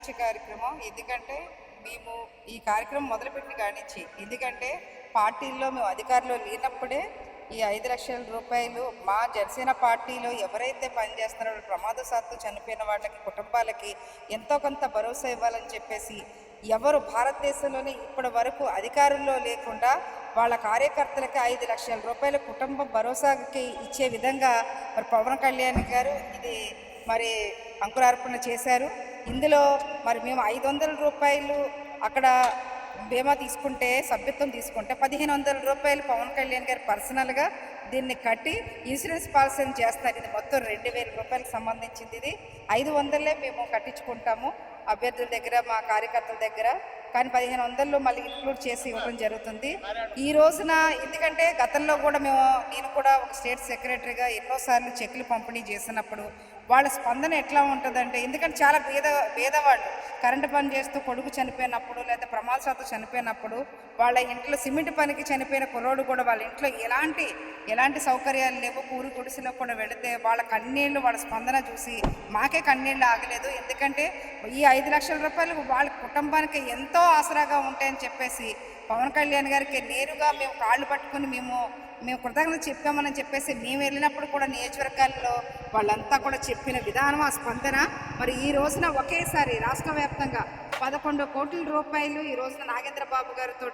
కార్యక్రమం ఎందుకంటే మేము ఈ కార్యక్రమం మొదలుపెట్టిన కానించి ఎందుకంటే పార్టీల్లో మేము అధికారంలో లేనప్పుడే ఈ 5 లక్షల రూపాయలు మా జనసేన పార్టీలో ఎవరైతే పనిచేస్తున్నారో ప్రమాదవశాత్తు చనిపోయిన వాళ్ళకి కుటుంబాలకి ఎంతో కొంత భరోసా ఇవ్వాలని చెప్పేసి ఎవరు భారతదేశంలోనే ఇప్పటి వరకు అధికారంలో లేకుండా వాళ్ళ కార్యకర్తలకి 5 లక్షల రూపాయల కుటుంబ భరోసాకి ఇచ్చే విధంగా మరి పవన్ కళ్యాణ్ గారు ఇది మరి అంకురార్పణ చేశారు. ఇందులో మరి మేము 500 రూపాయలు అక్కడ బీమా తీసుకుంటే సభ్యత్వం తీసుకుంటే 1500 రూపాయలు పవన్ కళ్యాణ్ గారు పర్సనల్గా దీన్ని కట్టి ఇన్సూరెన్స్ పాలసీని చేస్తారు. ఇది మొత్తం 2000 రూపాయలకు సంబంధించింది. ఇది 500 మేము కట్టించుకుంటాము అభ్యర్థుల దగ్గర మా కార్యకర్తల దగ్గర, కానీ 1500 మళ్ళీ ఇంక్లూడ్ చేసి ఇవ్వడం జరుగుతుంది. ఈ రోజున ఎందుకంటే గతంలో కూడా నేను కూడా ఒక స్టేట్ సెక్రటరీగా ఎన్నోసార్లు చెక్లు పంపిణీ చేసినప్పుడు వాళ్ళ స్పందన ఎట్లా ఉంటుందంటే, ఎందుకంటే చాలా పేదవాళ్ళు కరెంటు పని చేస్తూ కొడుకు చనిపోయినప్పుడు లేదా ప్రమాదశాత్తు చనిపోయినప్పుడు వాళ్ళ ఇంట్లో సిమెంట్ పనికి చనిపోయిన కుర్రోడు కూడా వాళ్ళ ఇంట్లో ఎలాంటి సౌకర్యాలు లేవు, కూరి గుడిసెలో కూడా వెళితే వాళ్ళ కన్నీళ్ళు వాళ్ళ స్పందన చూసి మాకే కన్నీళ్ళు ఆగలేదు. ఎందుకంటే ఈ 5 లక్షల రూపాయలు వాళ్ళ కుటుంబానికి ఎంతో ఆసరాగా ఉంటాయని చెప్పేసి పవన్ కళ్యాణ్ గారికి నేరుగా మేము కాళ్ళు పట్టుకుని మేము కృతజ్ఞత చెప్పామని చెప్పేసి మేము వెళ్ళినప్పుడు కూడా నియోజకవర్గాల్లో వాళ్ళంతా కూడా చెప్పిన విధానం, ఆ స్పందన మరి ఈ రోజున ఒకేసారి రాష్ట్ర వ్యాప్తంగా 11 కోట్ల రూపాయలు ఈ రోజున నాగేంద్ర బాబు గారితో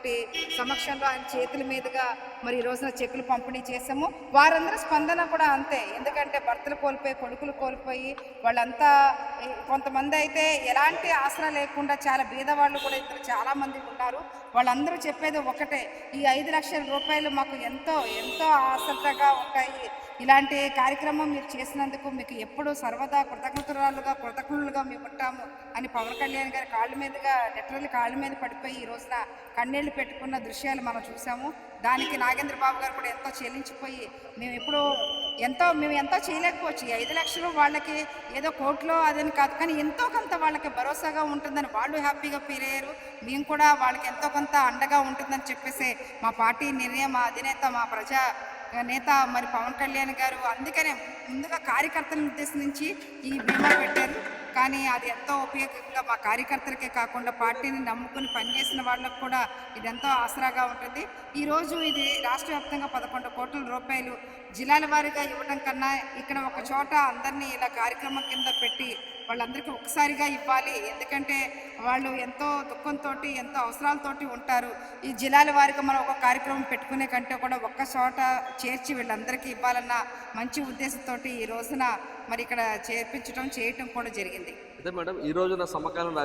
సమక్షంలో ఆయన చేతుల మీదుగా మరి ఈ రోజున చెక్కులు పంపిణీ చేసాము. వారందరూ స్పందన కూడా అంతే. ఎందుకంటే భర్తలు కోల్పోయి కొడుకులు కోల్పోయి వాళ్ళంతా కొంతమంది అయితే ఎలాంటి ఆసరా లేకుండా చాలా బీదవాళ్ళు కూడా ఇక్కడ చాలామంది ఉన్నారు. వాళ్ళందరూ చెప్పేది ఒకటే, ఈ 5 లక్షల రూపాయలు మాకు ఎంతో ఆసరగా ఉంటాయి. ఇలాంటి కార్యక్రమం మీరు చేసినందుకు మీకు ఎప్పుడు సర్వదా కృతజ్ఞులుగా మేము ఉంటాము అని పవన్ కళ్యాణ్ గారి లిటరల్లీ కాళ్ళ మీద పడిపోయి ఈ రోజున కన్నీళ్లు పెట్టుకున్న దృశ్యాలు మనం చూసాము. దానికి నాగేంద్ర బాబు గారు కూడా ఎంతో చెల్లించిపోయి మేము ఎంతో చేయలేకపోవచ్చు. 5 లక్షలు వాళ్ళకి ఏదో కోట్లో అదని కాదు, కానీ ఎంతో కొంత వాళ్ళకి భరోసాగా ఉంటుందని వాళ్ళు హ్యాపీగా ఫీల్ అయ్యారు. మేము కూడా వాళ్ళకి ఎంతో కొంత అండగా ఉంటుందని చెప్పేసి మా పార్టీ నిర్ణయం, మా అధినేత, మా ప్రజా నేత మరి పవన్ కళ్యాణ్ గారు అందుకనే ముందుగా కార్యకర్తలను ఉద్దేశించి ఈ బీమా పెట్టారు. కానీ అది ఎంతో ఉపయోగంగా మా కార్యకర్తలకే కాకుండా పార్టీని నమ్ముకుని పనిచేసిన వాళ్ళకు కూడా ఇది ఎంతో ఆసరాగా ఉంటుంది. ఈరోజు ఇది రాష్ట్ర వ్యాప్తంగా 11 కోట్ల రూపాయలు జిల్లాల వారీగా ఇవ్వడం కన్నా ఇక్కడ ఒక చోట అందరినీ ఇలా కార్యక్రమం కింద పెట్టి వాళ్ళందరికీ ఒకసారిగా ఇవ్వాలి. ఎందుకంటే వాళ్ళు ఎంతో దుఃఖంతో ఎంతో అవసరాలతోటి ఉంటారు. ఈ జిల్లాల వారీగా మనం ఒక కార్యక్రమం పెట్టుకునే కంటే కూడా ఒక్క చోట చేర్చి వీళ్ళందరికీ ఇవ్వాలన్న మంచి ఉద్దేశంతో ఈ రోజున మరి ఇక్కడ చేయటం కూడా జరిగింది. అదే మేడం, ఈ రోజున సమకాలీన